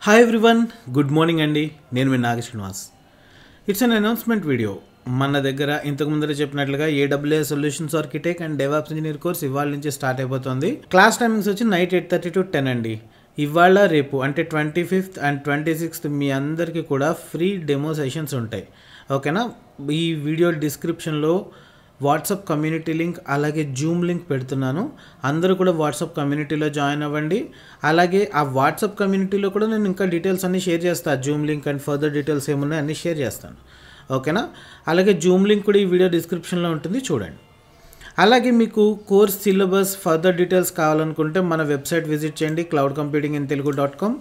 Hi everyone, good morning అండి. నేను మీ Naga Srinivas. It's an announcement video. మన దగ్గర ఇంతకు ముందర చెప్పినట్లుగా AWS solutions architect and DevOps engineer course ఇవాళ నుంచి స్టార్ట్ అయిపోతుంది. క్లాస్ టైమింగ్స్ వచ్చి నైట్ 8:30 to 10 అండి. ఇవాళ రేపు అంటే 25th and 26th మీ అందరికీ కూడా ఫ్రీ డెమో సెషన్స్ ఉంటాయి. ఓకేనా? ఈ వీడియో డిస్క్రిప్షన్లో వాట్సాప్ కమ్యూనిటీ లింక్ అలాగే జూమ్ లింక్ పెడుతున్నాను. అందరూ కూడా వాట్సాప్ కమ్యూనిటీలో జాయిన్ అవ్వండి. అలాగే ఆ వాట్సాప్ కమ్యూనిటీలో కూడా నేను ఇంకా డీటెయిల్స్ అన్నీ షేర్ చేస్తాను. Zoom link and further details ఏమున్నాయి అన్నీ షేర్ చేస్తాను. ఓకేనా? అలాగే జూమ్ లింక్ కూడా ఈ వీడియో డిస్క్రిప్షన్లో ఉంటుంది, చూడండి. అలాగే మీకు కోర్స్ సిలబస్ ఫర్దర్ డీటెయిల్స్ కావాలనుకుంటే మన వెబ్సైట్ విజిట్ చేయండి, cloudcomputingintelugu.com.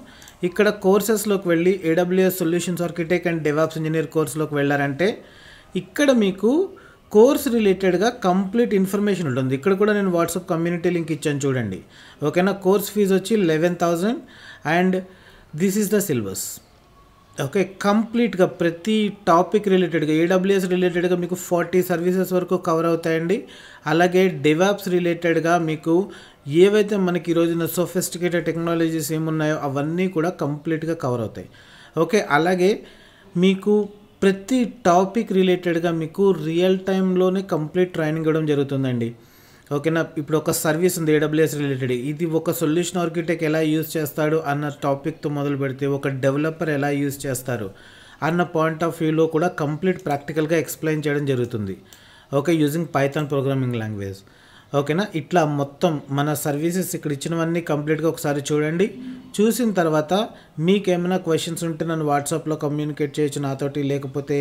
ఇక్కడ కోర్సెస్లోకి వెళ్ళి AWS solutions architect and DevOps engineer కోర్స్లోకి వెళ్ళారంటే ఇక్కడ మీకు కోర్స్ రిలేటెడ్గా కంప్లీట్ ఇన్ఫర్మేషన్ ఉంటుంది. ఇక్కడ కూడా నేను వాట్సాప్ కమ్యూనిటీ లింక్ ఇచ్చాను, చూడండి. ఓకేనా? కోర్స్ ఫీజు వచ్చి 11,000 and this is the syllabus. Okay, కంప్లీట్గా ప్రతి టాపిక్ రిలేటెడ్గా AWS రిలేటెడ్గా మీకు 40 సర్వీసెస్ వరకు కవర్ అవుతాయండి. అలాగే డెవాప్స్ రిలేటెడ్గా మీకు ఏవైతే మనకి ఈరోజున సోఫిస్టికేటెడ్ టెక్నాలజీస్ ఏమున్నాయో అవన్నీ కూడా కంప్లీట్గా కవర్ అవుతాయి. ఓకే, అలాగే మీకు ప్రతి టాపిక్ రిలేటెడ్గా మీకు రియల్ టైంలోనే కంప్లీట్ ట్రైనింగ్ ఇవ్వడం జరుగుతుందండి. ఓకేనా? ఇప్పుడు ఒక సర్వీస్ ఉంది AWS రిలేటెడ్, ఇది ఒక సొల్యూషన్ ఆర్కిటెక్ట్ ఎలా యూజ్ చేస్తాడు అన్న టాపిక్తో మొదలు పెడితే ఒక డెవలపర్ ఎలా యూజ్ చేస్తారు అన్న పాయింట్ ఆఫ్ వ్యూలో కూడా కంప్లీట్ ప్రాక్టికల్గా ఎక్స్ప్లెయిన్ చేయడం జరుగుతుంది. Okay, using Python programming language. ఓకేనా? ఇట్లా మొత్తం మన సర్వీసెస్ ఇక్కడ ఇచ్చినవన్నీ కంప్లీట్గా ఒకసారి చూడండి. చూసిన తర్వాత మీకేమైనా క్వశ్చన్స్ ఉంటే నన్ను వాట్సాప్లో కమ్యూనికేట్ చేయొచ్చు నాతోటి, లేకపోతే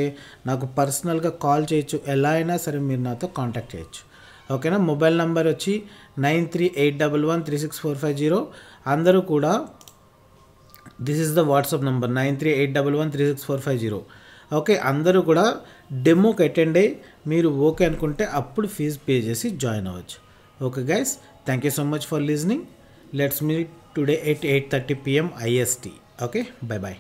నాకు పర్సనల్గా కాల్ చేయొచ్చు. ఎలా అయినా సరే మీరు నాతో కాంటాక్ట్ చేయొచ్చు. ఓకేనా? మొబైల్ నెంబర్ వచ్చి 9381136450. అందరూ కూడా this is the WhatsApp number 9381136450. Okay, అందరూ కూడా డెమోకి అటెండ్ అయ్యి మీరు ఓకే అనుకుంటే అప్పుడు ఫీజు పే చేసి జాయిన్ అవ్వచ్చు. Okay guys, thank you so much for listening. Let's meet today at 8:30 PM IST. Okay, bye bye.